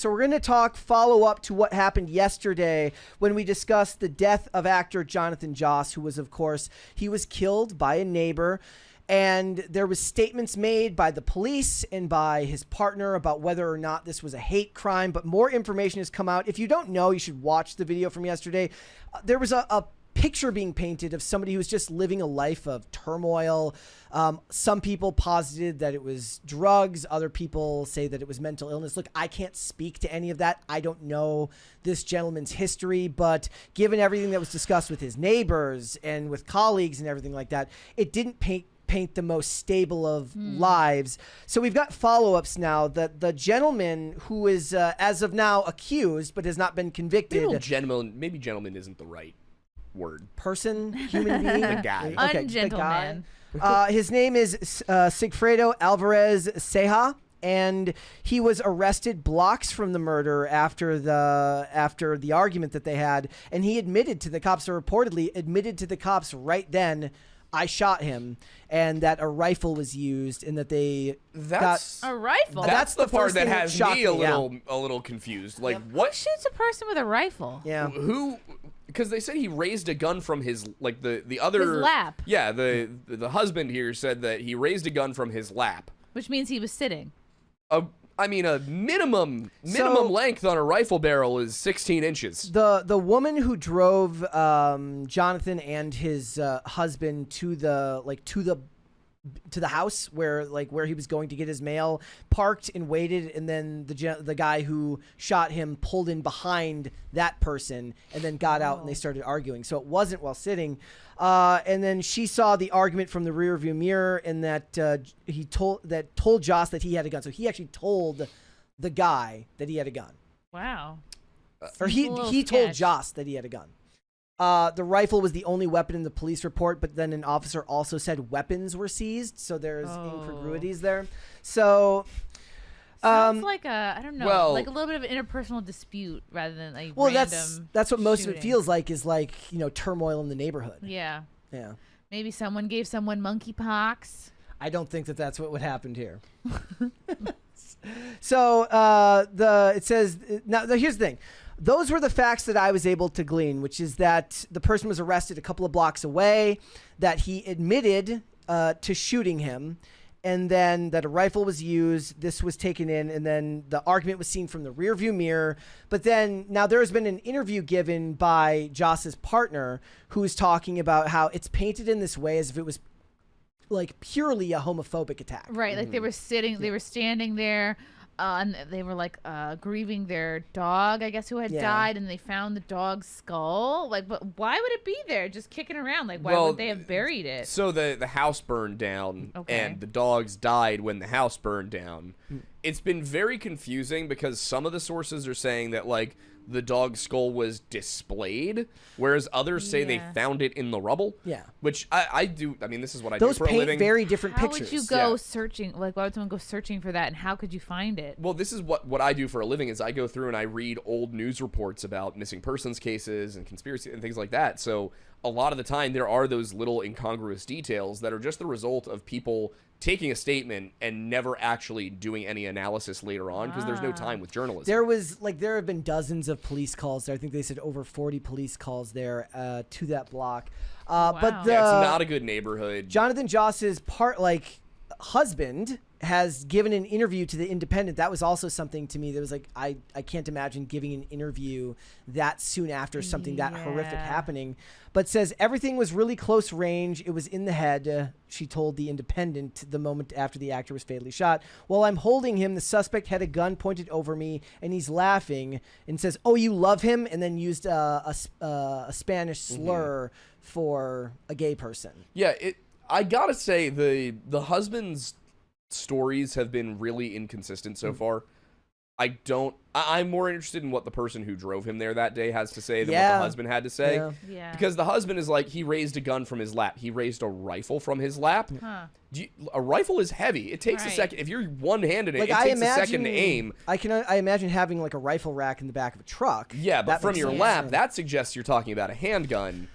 So we're going to talk follow-up to what happened yesterday when we discussed the death of actor Jonathan Joss, who was, of course, he was killed by a neighbor. And there was statements made by the police and by his partner about whether or not this was a hate crime. But more information has come out. If you don't know, you should watch the video from yesterday. There was a picture being painted of somebody who was just living a life of turmoil. Some people posited that it was drugs. Other people say that it was mental illness. Look, I can't speak to any of that. I don't know this gentleman's history, but given everything that was discussed with his neighbors and with colleagues and everything like that, it didn't paint the most stable of lives. So we've got follow-ups now. That the gentleman who is as of now accused but has not been convicted. Maybe gentleman isn't the right word. Person, human being, the guy. Okay, Ungentleman. the guy. His name is Sigfredo Alvarez Ceja, and he was arrested blocks from the murder after the argument that they had, and he admitted to the cops, or reportedly admitted to the cops right then, I shot him, and that a rifle was used, and that they That's A rifle? That's the part first that thing has shocked me a little confused. Like, Who what? shoots a person with a rifle? Yeah. Who? Because they said he raised a gun from his the other His lap. Yeah, the husband here said that he raised a gun from his lap. Which means he was sitting. I mean, a minimum So- length on a rifle barrel is 16 inches. The woman who drove Jonathan and his husband to the house where he was going to get his mail, parked and waited, and then the guy who shot him pulled in behind that person and then got out and they started arguing. So it wasn't while sitting. And then she saw the argument from the rearview mirror, and that told Joss that he had a gun. So he actually told the guy that he had a gun, Wow. or Seems a little he told sketch. Joss that he had a gun. The rifle was the only weapon in the police report, but then an officer also said weapons were seized, so there's incongruities there. So, Sounds like I don't know, well- like a little bit of an interpersonal dispute rather than a well, random that's what most of it shooting. feels like, is like, turmoil in the neighborhood. Yeah. Yeah. Maybe someone gave someone monkeypox. I don't think that that's what would happen here. So it says now. Here's the thing. Those were the facts that I was able to glean, which is that the person was arrested a couple of blocks away, that he admitted to shooting him, and then that a rifle was used. This was taken in, and then the argument was seen from the rearview mirror. But then now there has been an interview given by Joss's partner, who is talking about how it's painted in this way as if it was like purely a homophobic attack. Right, like they were standing there, and they were like grieving their dog, I guess, who had died, and they found the dog's skull. Like, but why would it be there, just kicking around? Like, why would they have buried it? So the house burned down, and the dogs died when the house burned down. It's been very confusing because some of the sources are saying that, like, the dog's skull was displayed, whereas others say they found it in the rubble. Yeah. Which I do. I mean, this is what I Those do for a paint living. very different How pictures. would you go searching? Like, why would someone go searching for that, and how could you find it? Well, this is what I do for a living is I go through and I read old news reports about missing persons cases and conspiracy and things like that. So a lot of the time there are those little incongruous details that are just the result of people taking a statement and never actually doing any analysis later on because there's no time with journalism. There have been dozens of police calls there. I think they said over 40 police calls there to that block. But it's not a good neighborhood. Jonathan Joss's husband has given an interview to The Independent. That was also something to me that was like, I can't imagine giving an interview that soon after something that horrific happening. But says everything was really close range. It was in the head, she told The Independent the moment after the actor was fatally shot. While I'm holding him, the suspect had a gun pointed over me, and he's laughing and says, "Oh, you love him?" and then used a Spanish slur for a gay person. Yeah, I gotta say the husband's stories have been really inconsistent so far. I'm more interested in what the person who drove him there that day has to say than what the husband had to say. Yeah. Because the husband is like, he raised a gun from his lap. He raised a rifle from his lap. Huh. A rifle is heavy. It takes a second. If you're one-handed, it takes a second to aim. I imagine having like a rifle rack in the back of a truck. Yeah, but That from makes your sense. lap, that suggests you're talking about a handgun.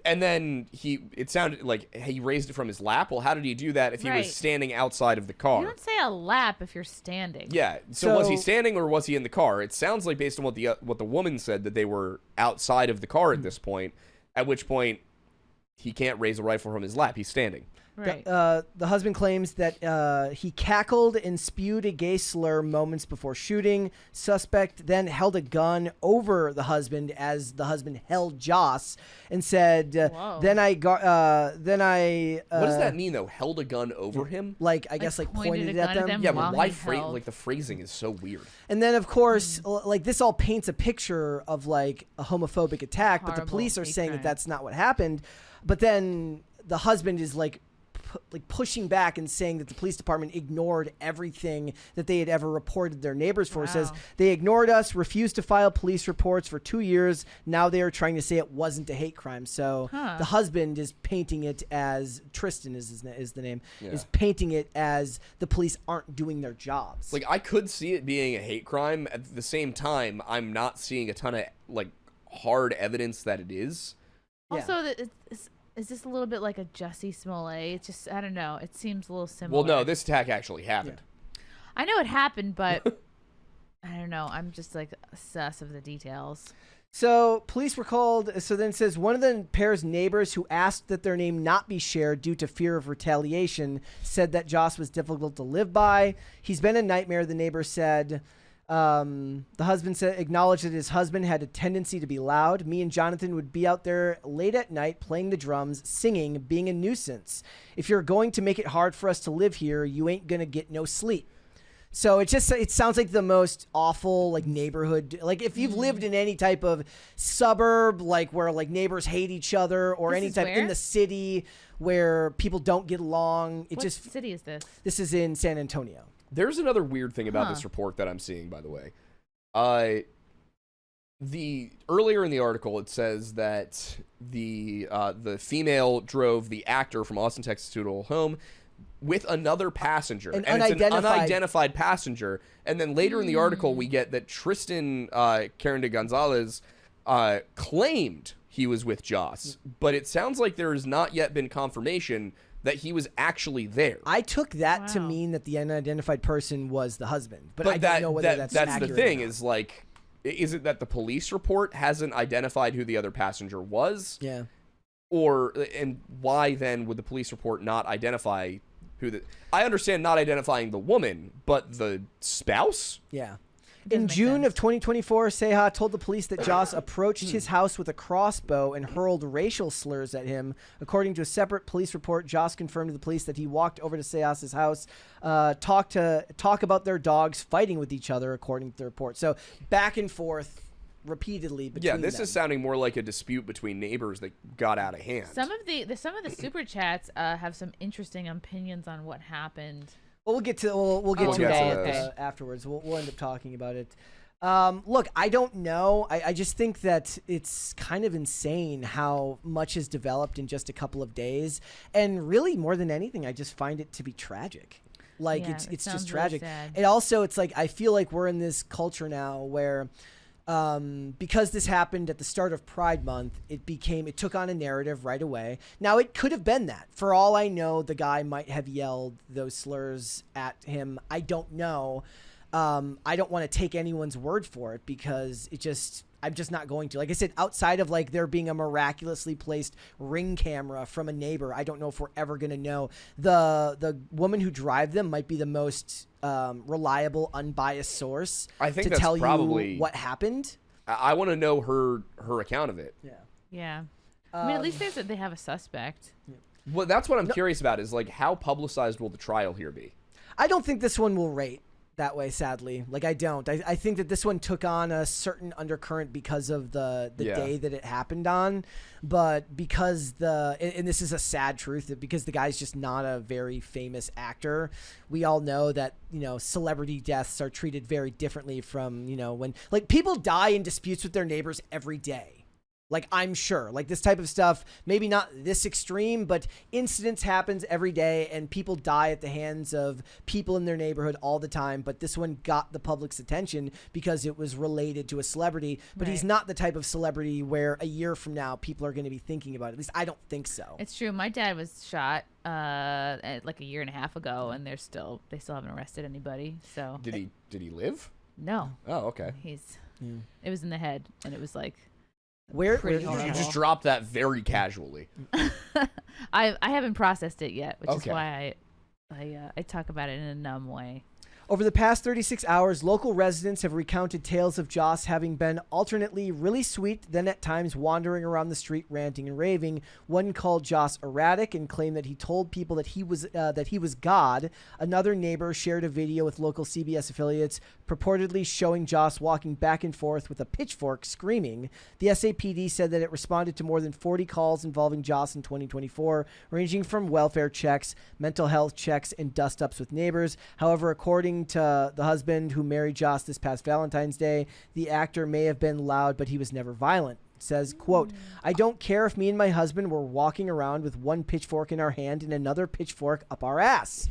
And then it sounded like he raised it from his lap. Well, how did he do that if he Right. was standing outside of the car? You don't say a lap if you're standing. Yeah. So was he So- standing or was he in the car? It sounds like, based on what the woman said, that they were outside of the car at this point. At which point, he can't raise a rifle from his lap. He's standing. Right. The husband claims that he cackled and spewed a gay slur moments before shooting. Suspect then held a gun over the husband as the husband held Joss and said, Whoa. "Then I got, then I." What does that mean, though? Held a gun over him? Like I guess like pointed a it at gun at them. them? Yeah, While but why he held- like the phrasing is so weird. And then, of course, Mm. like this all paints a picture of like a homophobic attack, but the Horrible police are hate saying crime. that that's not what happened. But then the husband is like pushing back and saying that the police department ignored everything that they had ever reported their neighbors for. Says Wow. they ignored us, refused to file police reports for 2 years. Now they are trying to say it wasn't a hate crime. So Huh. the husband is painting it as Tristan is the name Yeah. is painting it as the police aren't doing their jobs. Like, I could see it being a hate crime. At the same time, I'm not seeing a ton of like hard evidence that it is. Yeah. Also, is this a little bit like a Jussie Smollett? It's just, I don't know. It seems a little similar. Well, no, this attack actually happened. I know it happened, but I don't know. I'm just like sus of the details. So police were called. So then it says one of the pair's neighbors who asked that their name not be shared due to fear of retaliation said that Joss was difficult to live by. He's been a nightmare, the neighbor said. The husband acknowledged that his husband had a tendency to be loud. Me and Jonathan would be out there late at night playing the drums, singing, being a nuisance. If you're going to make it hard for us to live here, you ain't gonna get no sleep. So it sounds like the most awful like neighborhood. Like if you've lived in any type of suburb, like where like neighbors hate each other, or This any is type in where? the city where people don't get along. What city is this? This is in San Antonio. There's another weird thing about Huh. this report that I'm seeing, by the way. The earlier in the article, it says that the female drove the actor from Austin, Texas to a home with another passenger, An and it's an unidentified- unidentified passenger. And then later in the article, we get that Tristan Karen de Gonzalez claimed he was with Joss, but it sounds like there has not yet been confirmation that he was actually there. I took that to Wow. mean that the unidentified person was the husband, but I that, don't know whether that's that's the accurate or thing not. is like, is it that the police report hasn't identified who the other passenger was, Yeah. and why then would the police report not identify who the? I understand not identifying the woman, but the spouse. Yeah. doesn't In make June sense. of 2024, Seha told the police that Joss approached his house with a crossbow and hurled racial slurs at him. According to a separate police report, Joss confirmed to the police that he walked over to Sehas's house, talk about their dogs fighting with each other, according to the report. So back and forth repeatedly between Yeah, this them. is sounding more like a dispute between neighbors that got out of hand. Some of the super chats have some interesting opinions on what happened. Well, we'll get to we'll get We'll to get it to those. afterwards. We'll end up talking about it. Look, I don't know. I just think that it's kind of insane how much has developed in just a couple of days, and really more than anything, I just find it to be tragic. Like Yeah, it's it just sounds really tragic. sad. It also it's like I feel like we're in this culture now where. Because this happened at the start of Pride Month, it took on a narrative right away. Now it could have been that. For all I know, the guy might have yelled those slurs at him. I don't know. I don't want to take anyone's word for it because I'm just not going to. Like I said, outside of like there being a miraculously placed Ring camera from a neighbor, I don't know if we're ever going to know. The woman who drive them might be the most reliable, unbiased source I think to that's tell probably you what happened. I want to know her account of it. Yeah. Yeah. I mean, at least they have a suspect. Well, that's what I'm curious about. Is like, how publicized will the trial here be? I don't think this one will rate that way, sadly. Like, I don't. I think that this one took on a certain undercurrent because of the Yeah. day that it happened on. But because and this is a sad truth, that because the guy's just not a very famous actor, we all know that, celebrity deaths are treated very differently from, when, like, people die in disputes with their neighbors every day. Like, I'm sure. Like, this type of stuff, maybe not this extreme, but incidents happens every day, and people die at the hands of people in their neighborhood all the time. But this one got the public's attention because it was related to a celebrity. But he's not the type of celebrity where a year from now people are going to be thinking about it. At least I don't think so. It's true. My dad was shot like a year and a half ago, and they still haven't arrested anybody. So Did he live? No. Oh, okay. It was in the head, and it was like. Where You just dropped that very casually. I haven't processed it yet, which is why I talk about it in a numb way. Over the past 36 hours, local residents have recounted tales of Joss having been alternately really sweet, then at times wandering around the street ranting and raving. One called Joss erratic and claimed that he told people that he was God. Another neighbor shared a video with local CBS affiliates purportedly showing Joss walking back and forth with a pitchfork screaming. The SAPD said that it responded to more than 40 calls involving Joss in 2024, ranging from welfare checks, mental health checks, and dust-ups with neighbors. However, according to the husband who married Joss this past Valentine's Day, the actor may have been loud, but he was never violent. It says, quote, "I don't care if me and my husband were walking around with one pitchfork in our hand and another pitchfork up our ass.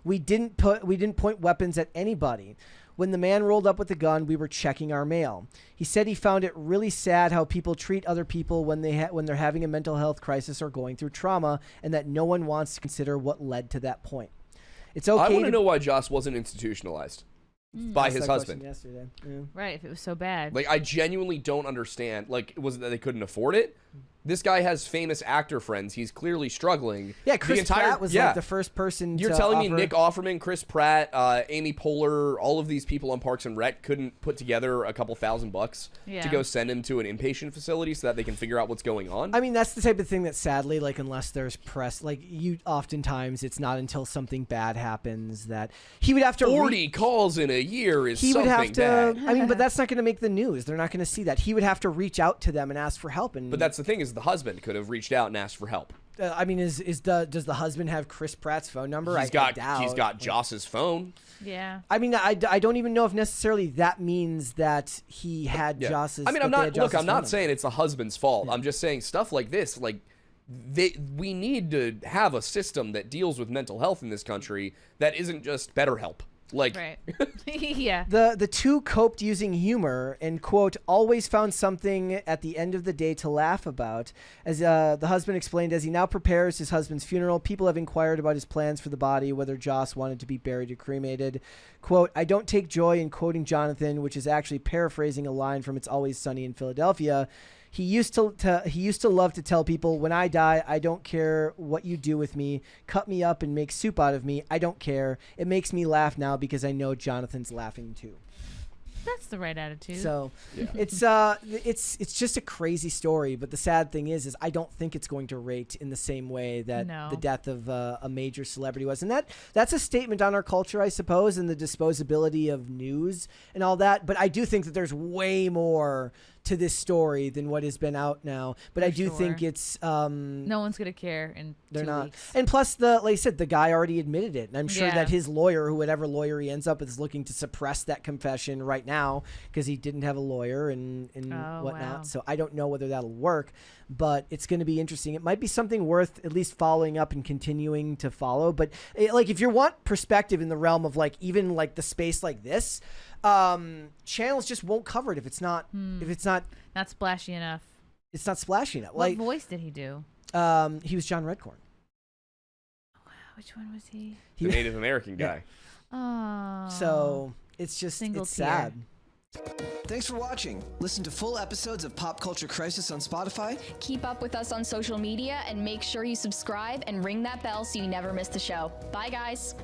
We didn't point weapons at anybody. When the man rolled up with the gun, we were checking our mail. He said he found it really sad how people treat other people when they're having a mental health crisis or going through trauma, and that no one wants to consider what led to that point. It's okay. I want to know why Joss wasn't institutionalized by his husband. Yesterday. Yeah. Right, if it was so bad. Like, I genuinely don't understand. Like, was it that they couldn't afford it? This guy has famous actor friends. He's clearly struggling. Yeah, Chris Pratt was like the first person You're telling me Nick Offerman, Chris Pratt, Amy Poehler, all of these people on Parks and Rec couldn't put together a couple $1,000 to go send him to an inpatient facility so that they can figure out what's going on? I mean, that's the type of thing that sadly, like, unless there's press, like, oftentimes it's not until something bad happens that he would have to 40 calls in a year is something bad. I mean, but that's not going to make the news. They're not going to see that. He would have to reach out to them and ask for help. But that's the thing, is the husband could have reached out and asked for help. I mean, does the husband have Chris Pratt's phone number? He's got Joss's phone. Yeah. I mean, I don't even know if necessarily that means that he had Joss's. I mean, I'm not saying it's the husband's fault. I'm just saying stuff like this, like, we need to have a system that deals with mental health in this country that isn't just BetterHelp. Like, right. Yeah. The two coped using humor and, quote, always found something at the end of the day to laugh about. As the husband explained, as he now prepares his husband's funeral, people have inquired about his plans for the body, whether Joss wanted to be buried or cremated. Quote, "I don't take joy in quoting Jonathan," which is actually paraphrasing a line from It's Always Sunny in Philadelphia. He used to love to tell people, "When I die, I don't care what you do with me. Cut me up and make soup out of me. I don't care. It makes me laugh now because I know Jonathan's laughing too." That's the right attitude. So it's just a crazy story. But the sad thing is I don't think it's going to rate in the same way that the death of a major celebrity was. And that's a statement on our culture, I suppose, and the disposability of news and all that. But I do think that there's way more to this story than what has been out now. But I do think it's no one's gonna care in they're 2 not weeks. And plus, like I said, the guy already admitted it, and I'm sure that his lawyer, whatever lawyer he ends up with, is looking to suppress that confession right now because he didn't have a lawyer and whatnot. Wow. So I don't know whether that'll work, but it's going to be interesting. It might be something worth at least following up and continuing to follow. But like, if you want perspective in the realm of like even like the space like this, channels just won't cover it if it's not Not splashy enough. It's not splashy enough. What voice did he do? He was John Redcorn. Which one was he? The Native American guy. Oh. So it's just it's sad. Thanks for watching. Listen to full episodes of Pop Culture Crisis on Spotify. Keep up with us on social media and make sure you subscribe and ring that bell so you never miss the show. Bye, guys.